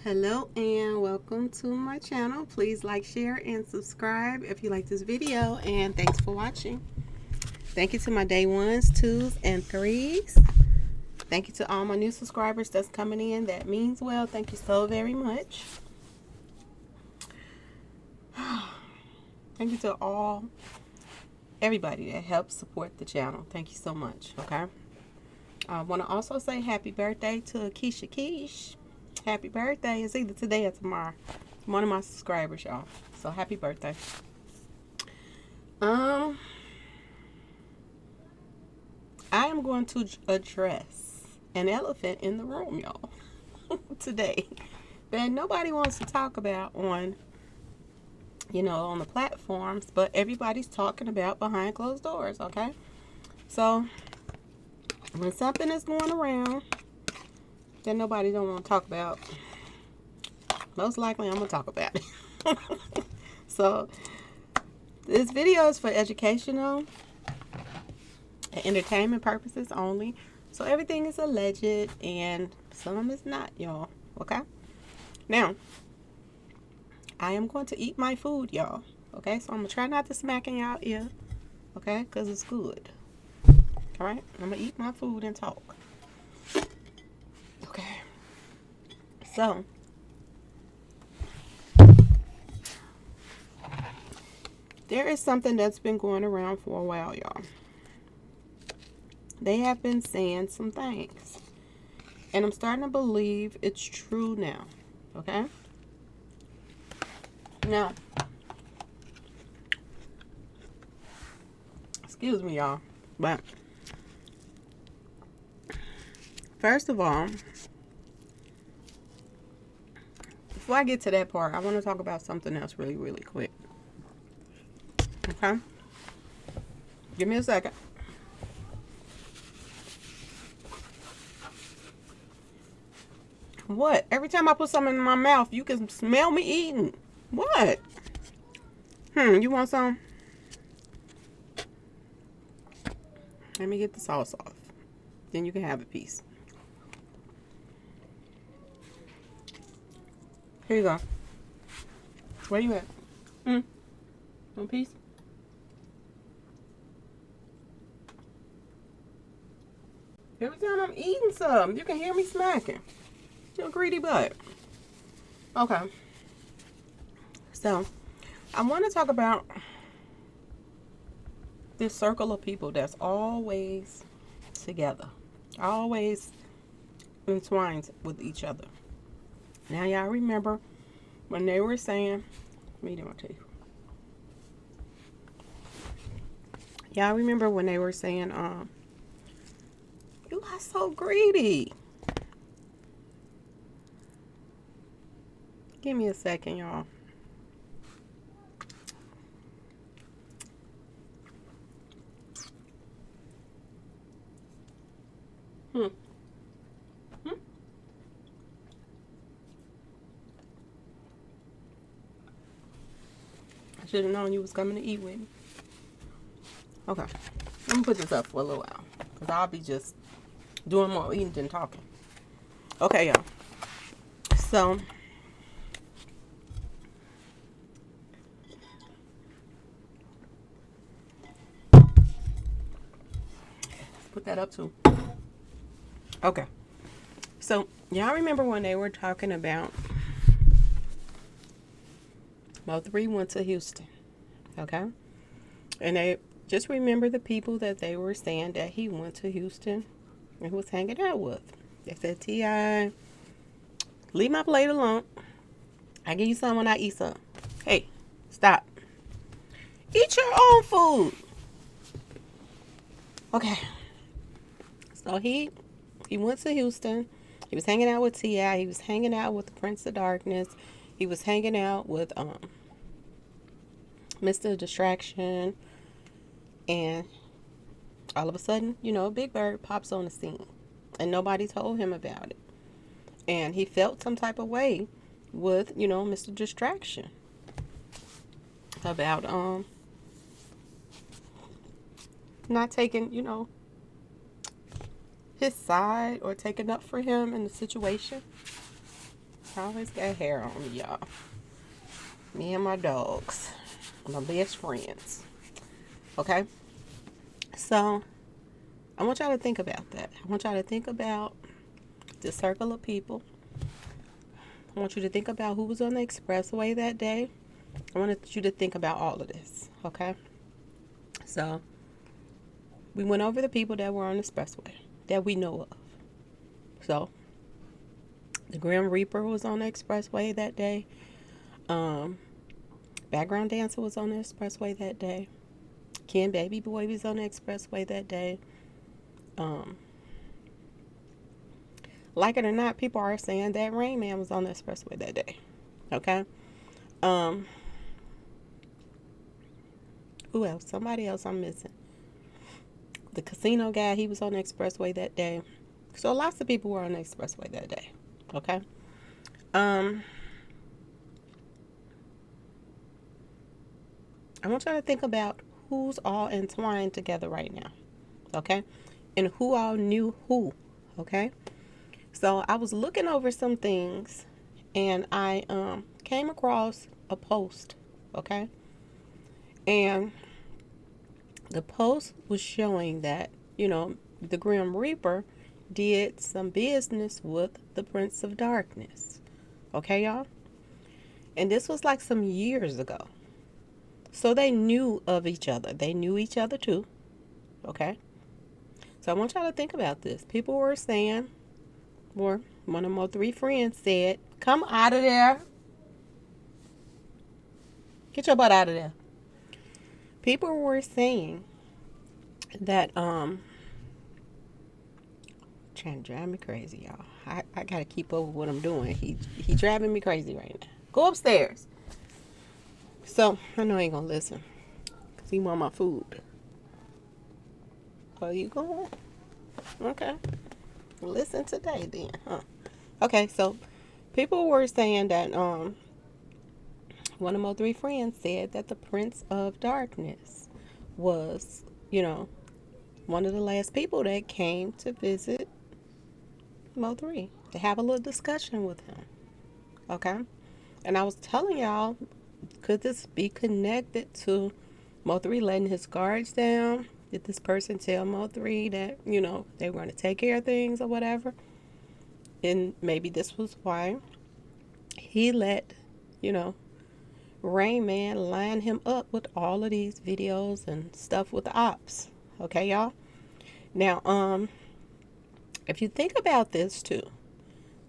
Hello and welcome to my channel. Please like, share, and subscribe if you like this video, and thanks for watching. Thank you to my day ones, twos, and threes. Thank you to all my new subscribers that's coming in. That means well. Thank you so very much. Thank you to everybody that helps support the channel. Thank you so much. Okay, I want to also say happy birthday to Keisha Keish. Happy birthday. It's either today or tomorrow. One of my subscribers, y'all. So happy birthday. I am going to address an elephant in the room, y'all, today that nobody wants to talk about on the platforms, but everybody's talking about behind closed doors. Okay, so when something is going around that nobody don't want to talk about, most likely I'm gonna talk about it. So this video is for educational and entertainment purposes only. So everything is alleged and some is not, y'all. Okay, now I am going to eat my food, y'all. Okay, so I'm gonna try not to smack in y'all ear, okay, because it's good. All right, I'm gonna eat my food and talk. Okay, so there is something that's been going around for a while, y'all. They have been saying some things, and I'm starting to believe it's true now. Okay, now, excuse me, y'all, but first of all, before I get to that part, I want to talk about something else really, really quick. Okay? Give me a second. What? Every time I put something in my mouth, you can smell me eating. What? You want some? Let me get the sauce off. Then you can have a piece. Here you go. Where you at? One piece? Every time I'm eating something, you can hear me smacking. You greedy butt. Okay. So, I want to talk about this circle of people that's always together. Always entwined with each other. Now, y'all remember when they were saying, let me do my teeth. Y'all remember when they were saying, you are so greedy. Give me a second, y'all. I should have known you was coming to eat with me. Okay. Let me put this up for a little while, because I'll be just doing more eating than talking. Okay, y'all. So, put that up too. Okay. So, y'all remember when they were talking about Mo3 went to Houston. Okay? And they just remember the people that they were saying that he went to Houston and was hanging out with. They said, T.I., leave my plate alone. I give you some when I eat some. Hey, stop. Eat your own food. Okay. So he went to Houston. He was hanging out with T.I. He was hanging out with the Prince of Darkness. He was hanging out with Mr. Distraction. And all of a sudden, Big Bird pops on the scene. And nobody told him about it. And he felt some type of way with, Mr. Distraction. About not taking, his side or taking up for him in the situation. I always got hair on me, y'all. Me and my dogs. My best friends. Okay? So, I want y'all to think about that. I want y'all to think about the circle of people. I want you to think about who was on the expressway that day. I want you to think about all of this. Okay? So, we went over the people that were on the expressway that we know of. So, the Grim Reaper was on the expressway that day. Background Dancer was on the expressway that day. Ken Baby Boy was on the expressway that day. Like it or not, people are saying that Rain Man was on the expressway that day. Okay? Who else? Somebody else I'm missing. The casino guy, he was on the expressway that day. So lots of people were on the expressway that day. Okay? I want y'all to think about who's all entwined together right now. Okay? And who all knew who. Okay? So I was looking over some things and I came across a post. Okay? And the post was showing that, the Grim Reaper did some business with the Prince of Darkness. Okay, y'all? And this was like some years ago. So they knew of each other. They knew each other too. Okay? So I want y'all to think about this. People were saying, or one of Mo3 friends said, come out of there. Get your butt out of there. People were saying that, trying to drive me crazy, y'all. I gotta keep up with what I'm doing. He driving me crazy right now. Go upstairs. So, I know he ain't gonna listen. Because he want my food. Oh, you going? Okay. Listen today then, huh? Okay, so people were saying that one of my 3 friends said that the Prince of Darkness was, one of the last people that came to visit Mo3 to have a little discussion with him. Okay? And I was telling y'all, could this be connected to Mo3 letting his guards down? Did this person tell Mo3 that, they were going to take care of things or whatever? And maybe this was why he let, Rain Man line him up with all of these videos and stuff with the ops. Okay, y'all? Now, if you think about this too,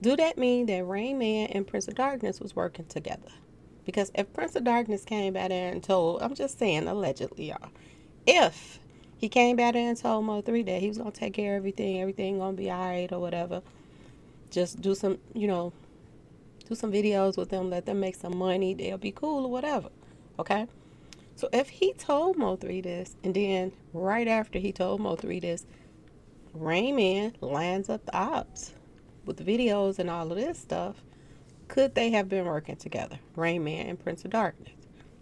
do that mean that Rain Man and Prince of Darkness was working together? Because if Prince of Darkness came back there and told, I'm just saying allegedly, y'all, if he came back there and told Mo3 that he was going to take care of everything going to be all right or whatever, just do some, do some videos with them, let them make some money, they'll be cool or whatever. Okay? So if he told Mo3 this, and then right after he told Mo3 this, Rain Man lines up the ops with the videos and all of this stuff, could they have been working together? Rain Man and Prince of Darkness.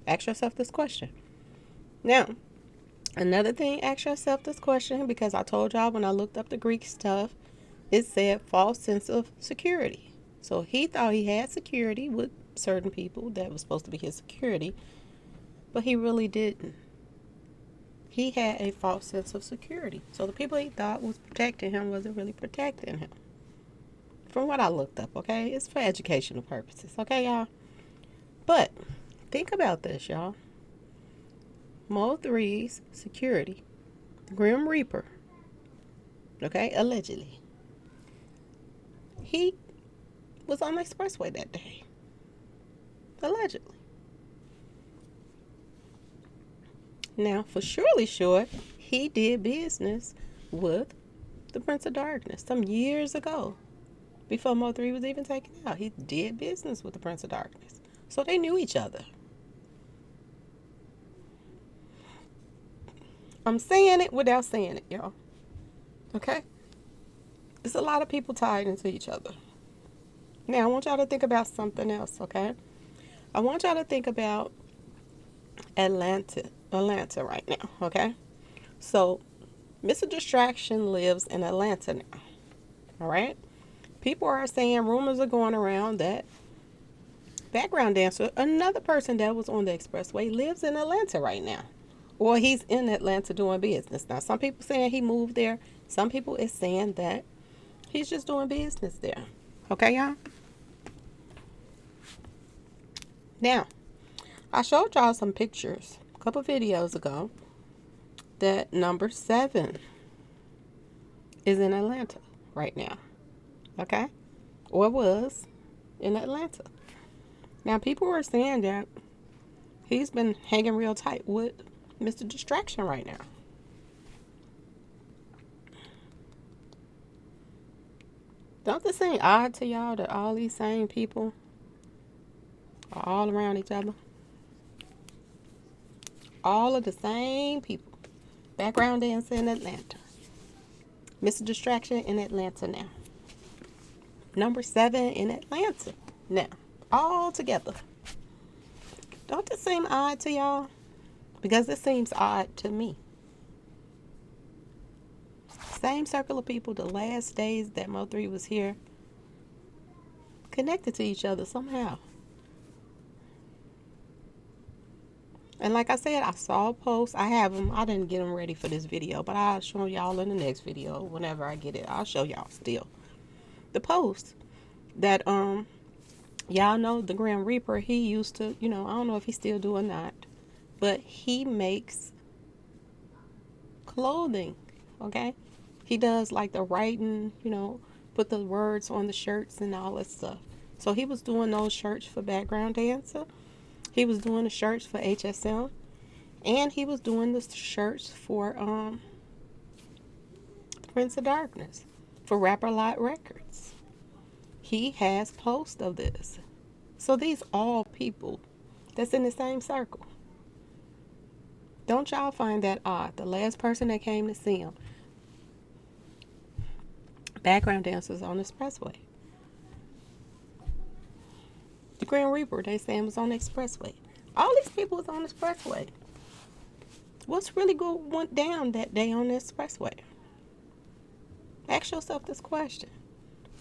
Ask yourself this question. Now, another thing, ask yourself this question, because I told y'all when I looked up the Greek stuff, it said false sense of security. So he thought he had security with certain people that was supposed to be his security, but he really didn't. He had a false sense of security. So the people he thought was protecting him wasn't really protecting him. From what I looked up, okay? It's for educational purposes, okay, y'all? But think about this, y'all. Mo3's security, Grim Reaper, okay, allegedly, he was on the expressway that day. Allegedly. Now, for surely sure, he did business with the Prince of Darkness some years ago. Before Mo3 was even taken out, he did business with the Prince of Darkness. So they knew each other. I'm saying it without saying it, y'all. Okay? It's a lot of people tied into each other. Now, I want y'all to think about something else, okay? I want y'all to think about Atlanta right now, okay? So, Mr. Distraction lives in Atlanta now, all right? People are saying, rumors are going around that background dancer, another person that was on the expressway, lives in Atlanta right now. Or he's in Atlanta doing business. Now, some people saying he moved there. Some people is saying that he's just doing business there. Okay, y'all? Now, I showed y'all some pictures a couple videos ago that number 7 is in Atlanta right now. Okay? Or was in Atlanta. Now, people were saying that he's been hanging real tight with Mr. Distraction right now. Don't this seem odd to y'all that all these same people are all around each other? All of the same people. Background dancer in Atlanta. Mr. Distraction in Atlanta now. Number 7 in Atlanta now. All together. Don't this seem odd to y'all? Because it seems odd to me. Same circle of people the last days that Mo3 was here. Connected to each other somehow. And like I said, I saw a post. I have them. I didn't get them ready for this video, but I'll show y'all in the next video. Whenever I get it, I'll show y'all still. The post that, y'all know the Grim Reaper, he used to, I don't know if he still do or not, but he makes clothing, okay? He does like the writing, put the words on the shirts and all that stuff. So he was doing those shirts for Background Dancer. He was doing the shirts for HSM. And he was doing the shirts for Prince of Darkness, for Rapper Lot Records. He has posts of this. So these all people that's in the same circle. Don't y'all find that odd? The last person that came to see him, Background Dancers on the expressway. The Grand Reaper, they saying, was on the expressway. All these people was on the expressway. What's really went down that day on the expressway? Ask yourself this question.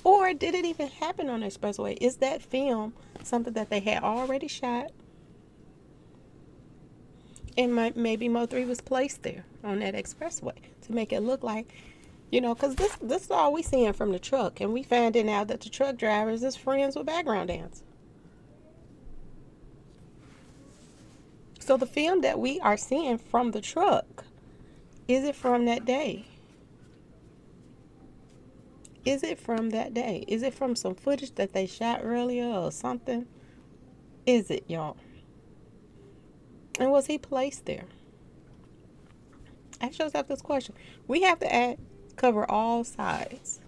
Or did it even happen on the expressway? Is that film something that they had already shot? And maybe Mo3 was placed there on that expressway to make it look like, because this is all we seeing from the truck. And we finding out that the truck drivers is friends with Background Dancers. So the film that we are seeing from the truck, is it from that day? Is it from that day? Is it from some footage that they shot earlier or something? Is it, y'all? And was he placed there? Ask yourself this question. We have to cover all sides.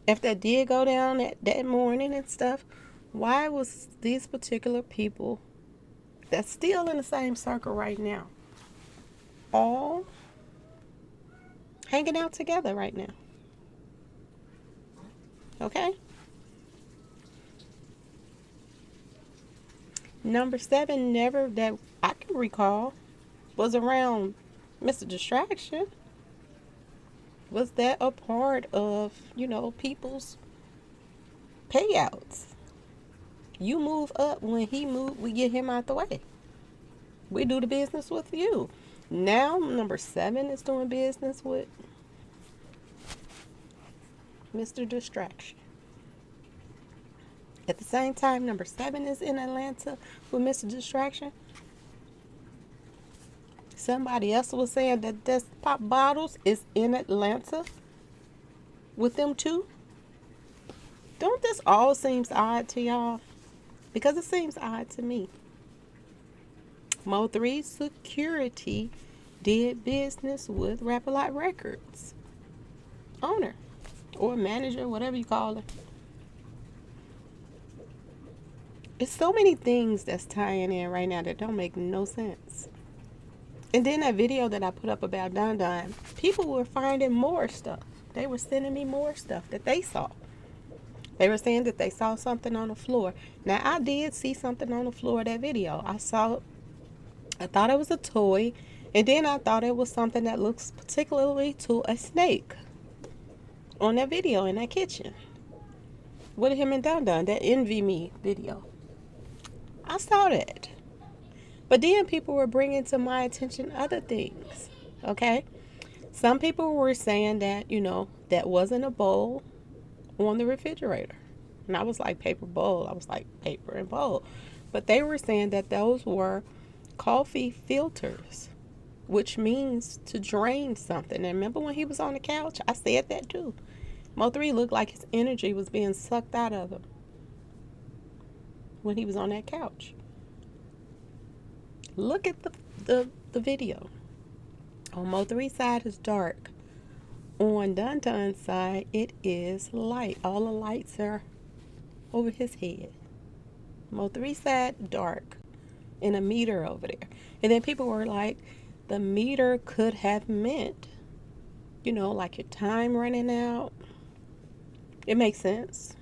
If that did go down that morning and stuff, why was these particular people that's still in the same circle right now all hanging out together right now? Okay? Number 7, never that I can recall, was around Mr. Distraction. Was that a part of, people's payouts? You move up when he move, we get him out the way. We do the business with you. Now, number 7 is doing business with Mr. Distraction. At the same time, number 7 is in Atlanta with Mr. Distraction. Somebody else was saying that this Pop Bottles is in Atlanta with them too. Don't this all seems odd to y'all? Because it seems odd to me. Mo3 Security did business with Rapper Lot Records owner or manager, whatever you call it. It's so many things that's tying in right now that don't make no sense. And then that video that I put up about Don Don, people were finding more stuff. They were sending me more stuff that they saw. They were saying that they saw something on the floor. Now, I did see something on the floor of that video. I thought it was a toy. And then I thought it was something that looks particularly to a snake on that video in that kitchen. with him and Dun Dun, that Envy Me video. I saw that. But then people were bringing to my attention other things. Okay? Some people were saying that, that wasn't a bowl on the refrigerator. And I was like, paper bowl. I was like, paper and bowl. But they were saying that those were coffee filters, which means to drain something. And remember when he was on the couch? I said that too. Mo3 looked like his energy was being sucked out of him when he was on that couch. Look at the video. On Mo3's side is dark. On Dun Dun's side, it is light. All the lights are over his head. Mo3's side, dark. And a meter over there. And then people were like, the meter could have meant, like your time running out. It makes sense.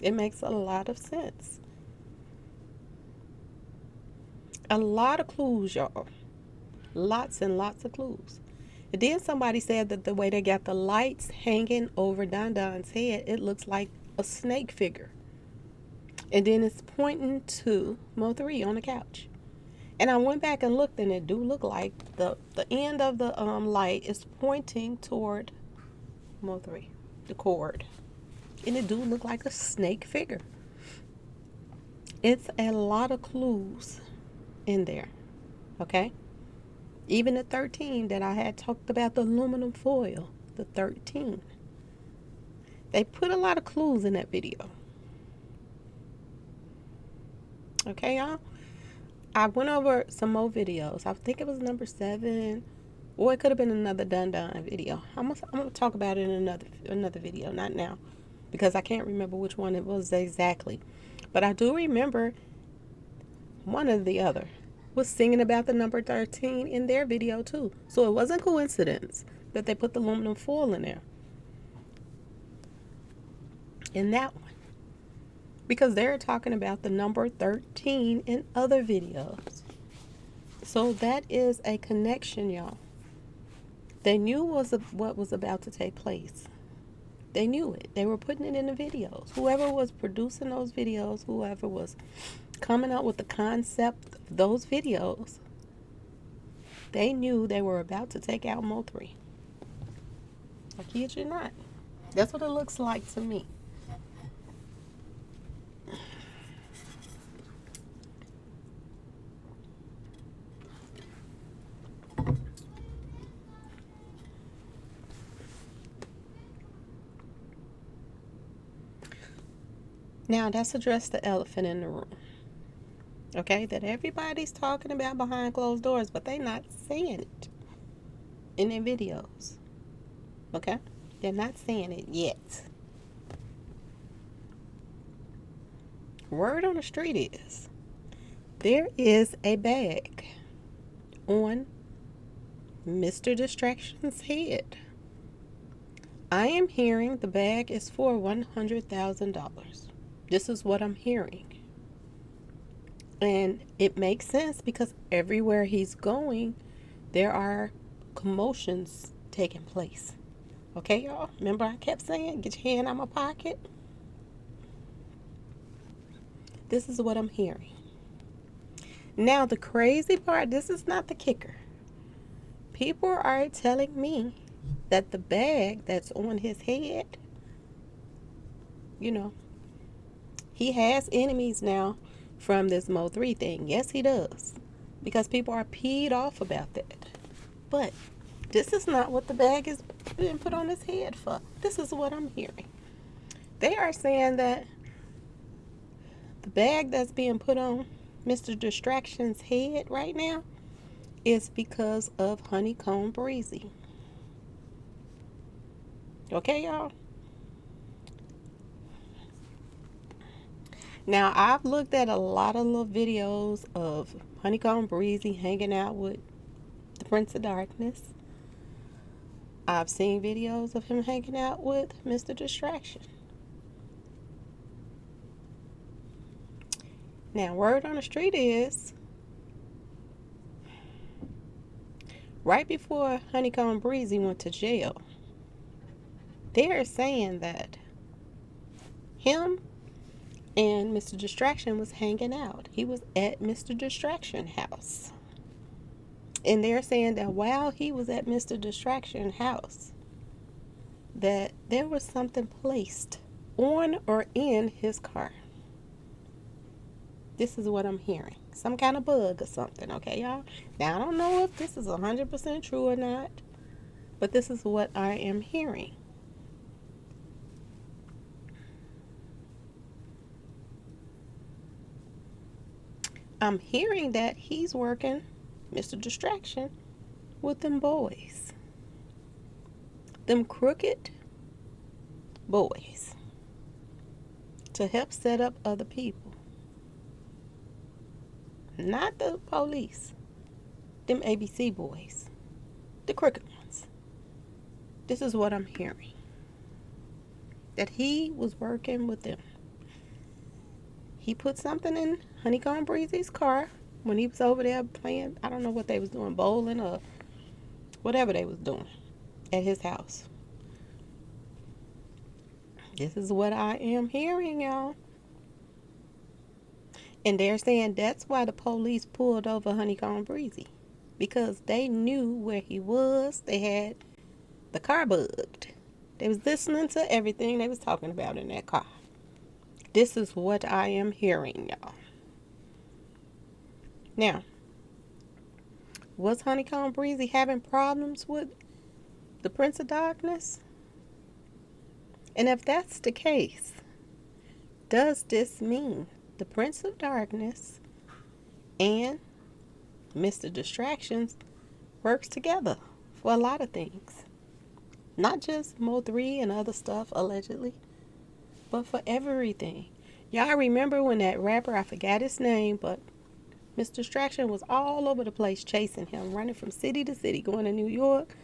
It makes a lot of sense. A lot of clues, y'all. Lots and lots of clues. And then somebody said that the way they got the lights hanging over Dun Dun's head, it looks like a snake figure. And then it's pointing to Mo3 on the couch. And I went back and looked, and it do look like the end of the light is pointing toward Mo3, the cord. And it do look like a snake figure. It's a lot of clues in there. Okay? Even the 13 that I had talked about, the aluminum foil, the 13. They put a lot of clues in that video. Okay, y'all? I went over some more videos. I think it was number 7, or it could have been another Dun Dun video. I'm gonna talk about it in another video, not now, because I can't remember which one it was exactly. But I do remember one or the other was singing about the number 13 in their video too. So it wasn't coincidence that they put the aluminum foil in there. In that one. Because they're talking about the number 13 in other videos. So that is a connection, y'all. They knew what was about to take place. They knew it. They were putting it in the videos. Whoever was producing those videos, whoever was coming up with the concept of those videos, they knew they were about to take out Mo3. I kid you not. That's what it looks like to me. Now, that's addressed the elephant in the room. Okay? That everybody's talking about behind closed doors, but they're not saying it in their videos. Okay? They're not saying it yet. Word on the street is there is a bag on Mr. Distraction's head. I am hearing the bag is for $100,000. This is what I'm hearing. And it makes sense because everywhere he's going, there are commotions taking place. Okay, y'all? Remember I kept saying, get your hand out my pocket? This is what I'm hearing. Now, the crazy part, this is not the kicker. People are telling me that the bag that's on his head, he has enemies now from this Mo3 thing. Yes, he does. Because people are peed off about that. But this is not what the bag is being put on his head for. This is what I'm hearing. They are saying that the bag that's being put on Mr. Distraction's head right now is because of Honeycomb Breezy. Okay, y'all? Now, I've looked at a lot of little videos of Honeycomb Breezy hanging out with the Prince of Darkness. I've seen videos of him hanging out with Mr. Distraction. Now, word on the street is, right before Honeycomb Breezy went to jail, they're saying that Him and Mr. Distraction was hanging out. He was at Mr. Distraction house. And they're saying that while he was at Mr. Distraction house, that there was something placed on or in his car. This is what I'm hearing. Some kind of bug or something, okay, y'all? Now, I don't know if this is 100% true or not, but this is what I am hearing. I'm hearing that he's working, Mr. Distraction, with them boys. Them crooked boys. To help set up other people. Not the police. Them ABC boys. The crooked ones. This is what I'm hearing. That he was working with them. He put something in Honeycomb Breezy's car when he was over there playing, I don't know what they was doing, bowling or whatever they was doing at his house. This is what I am hearing, y'all. And they're saying that's why the police pulled over Honeycomb Breezy. Because they knew where he was. They had the car bugged. They was listening to everything they was talking about in that car. This is what I am hearing, y'all. Now, was Honeycomb Breezy having problems with the Prince of Darkness? And if that's the case, does this mean the Prince of Darkness and Mr. Distractions works together for a lot of things? Not just Mo3 and other stuff, allegedly, but for everything. Y'all remember when that rapper, I forgot his name, but Mr. Distraction was all over the place chasing him, running from city to city, going to New York,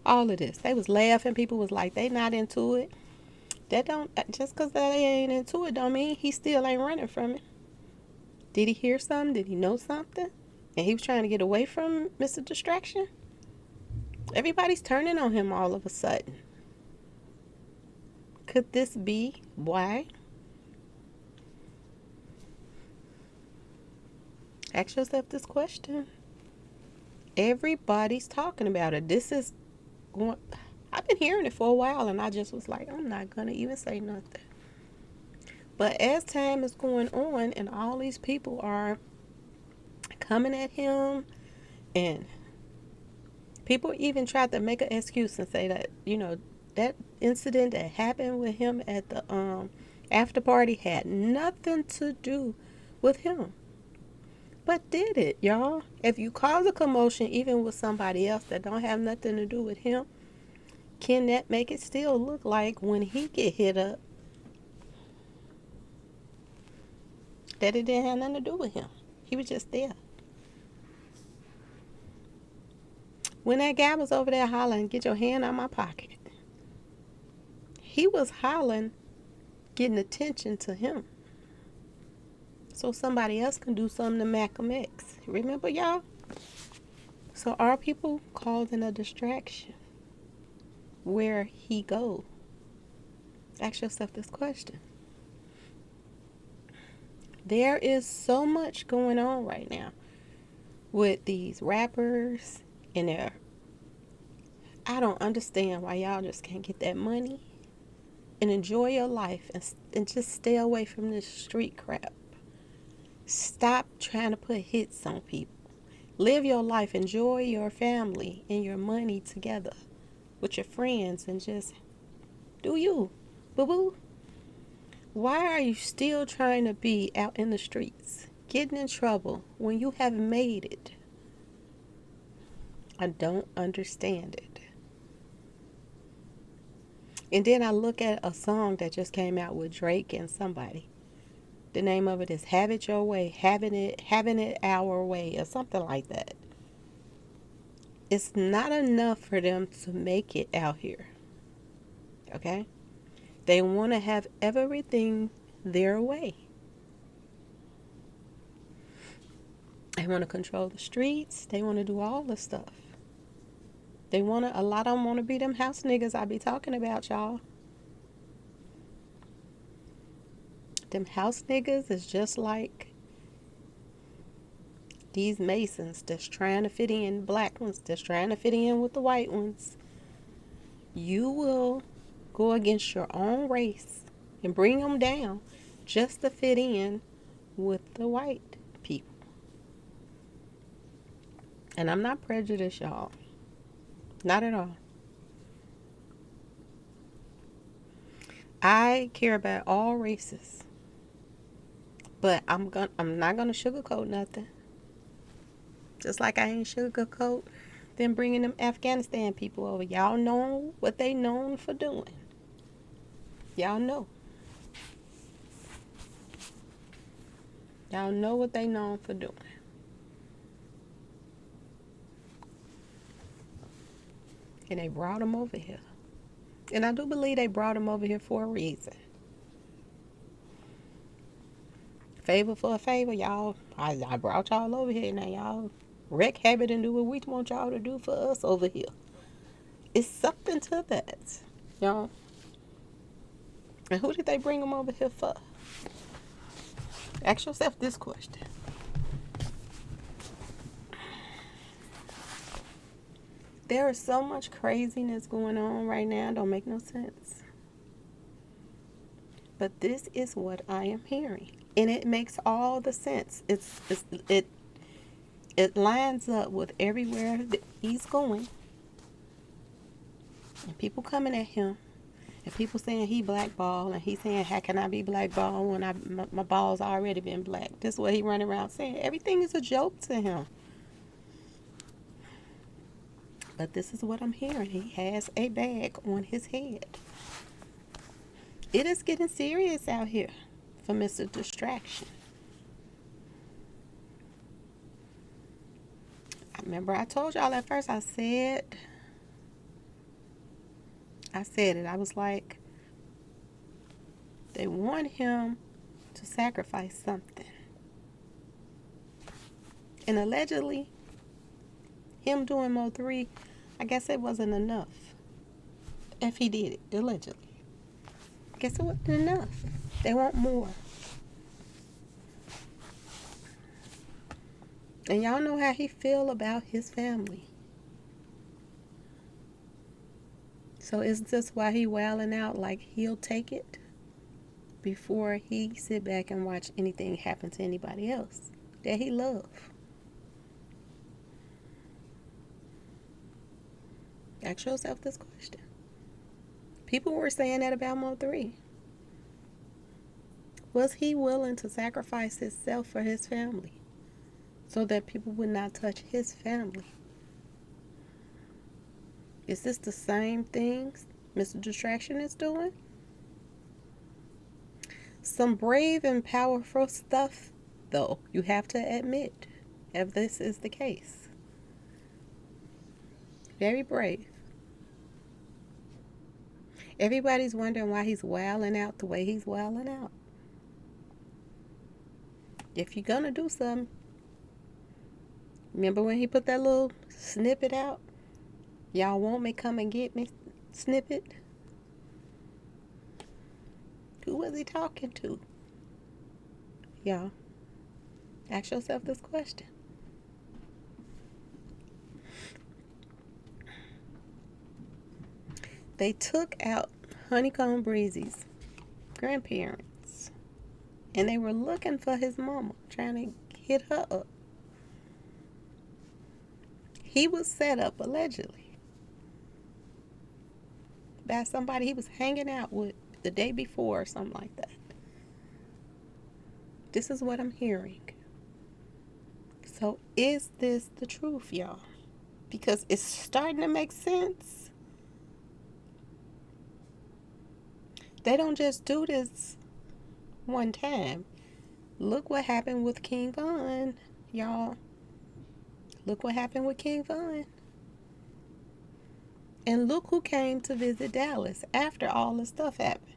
all of this. They was laughing. People was like, they not into it. That don't, just because they ain't into it don't mean he still ain't running from it. Did he hear something? Did he know something? And he was trying to get away from Mr. Distraction? Everybody's turning on him all of a sudden. Could this be why? Ask yourself this question. Everybody's talking about it. This is going, I've been hearing it for a while and I just was like, I'm not going to even say nothing. But as time is going on and all these people are coming at him, and people even tried to make an excuse and say that, that incident that happened with him at the after party had nothing to do with him. But did it, y'all? If you cause a commotion even with somebody else that don't have nothing to do with him, can that make it still look like when he get hit up that it didn't have nothing to do with him? He was just there. When that guy was over there hollering, get your hand out my pocket, he was hollering, getting attention to him. So somebody else can do something to Malcolm X. Remember, y'all? So are people causing a distraction where he go? Ask yourself this question. There is so much going on right now with these rappers and their, I don't understand why y'all just can't get that money and enjoy your life and just stay away from this street crap. Stop trying to put hits on people. Live your life. Enjoy your family and your money together with your friends and just do you. Boo-boo. Why are you still trying to be out in the streets, getting in trouble when you have made it? I don't understand it. And then I look at a song that just came out with Drake and somebody. The name of it is Have It Your Way, Having It Our Way, or something like that. It's not enough for them to make it out here. Okay? They want to have everything their way. They want to control the streets. They want to do all the stuff. A lot of them want to be them house niggas I be talking about, y'all. Them house niggas is just like these Masons that's trying to fit in, black ones that's trying to fit in with the white ones. You will go against your own race and bring them down just to fit in with the white people. And I'm not prejudiced, y'all. Not at all. I care about all races. But I'm not gonna sugarcoat nothing. Just like I ain't sugarcoat them bringing them Afghanistan people over. Y'all know what they known for doing. Y'all know. Y'all know what they known for doing. And they brought them over here. And I do believe they brought them over here for a reason. Favor for a favor, y'all. I brought y'all over here. Now y'all wreak habit and do what we want y'all to do for us over here. It's something to that, y'all. And who did they bring them over here for? Ask yourself this question. There is so much craziness going on right now. Don't make no sense. But this is what I am hearing. And it makes all the sense. It lines up with everywhere that he's going. And people coming at him. And people saying he blackballed. And he's saying, how can I be blackballed when my ball's already been black? This is what he running around saying. Everything is a joke to him. But this is what I'm hearing. He has a bag on his head. It is getting serious out here for Mr. Distraction. I remember I told y'all at first, I said it. I was like, they want him to sacrifice something. And allegedly, him doing Mo3, I guess it wasn't enough. If he did it, allegedly. I guess it wasn't enough. They want more. And y'all know how he feel about his family. So is this why he wilding out like he'll take it before he sit back and watch anything happen to anybody else that he love? Ask yourself this question. People were saying that about Mo3. Was he willing to sacrifice himself for his family so that people would not touch his family? Is this the same thing Mr. Distraction is doing? Some brave and powerful stuff, though, you have to admit, if this is the case. Very brave. Everybody's wondering why he's wilding out the way he's wilding out. If you're gonna do something, remember when he put that little snippet out? Y'all want me, come and get me snippet? Who was he talking to? Y'all, ask yourself this question. They took out Honeycomb Breezy's grandparents. And they were looking for his mama, trying to hit her up. He was set up, allegedly, by somebody he was hanging out with the day before or something like that. This is what I'm hearing. So is this the truth, y'all? Because it's starting to make sense. They don't just do this one time. Look what happened with King Von, y'all. Look what happened with King Von. And look who came to visit Dallas after all this stuff happened.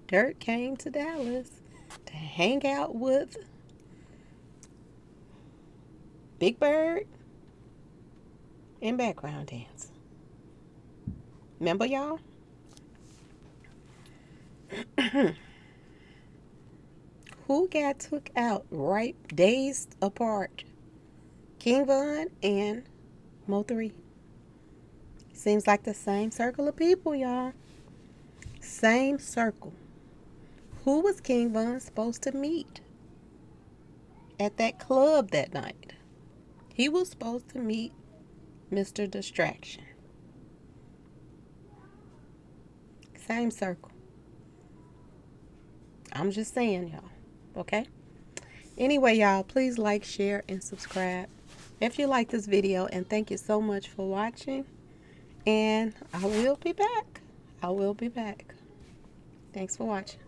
Dirt came to Dallas to hang out with Big Bird and Background Dance. Remember, y'all? who got took out right days apart? King Von and Mo3. Seems like the same circle of people, y'all. Same circle. Who was King Von supposed to meet at that club that night? He was supposed to meet Mr. Distraction. Same circle. I'm just saying, y'all. Okay? Anyway, y'all, please like, share, and subscribe if you like this video. And thank you so much for watching. And I will be back. I will be back. Thanks for watching.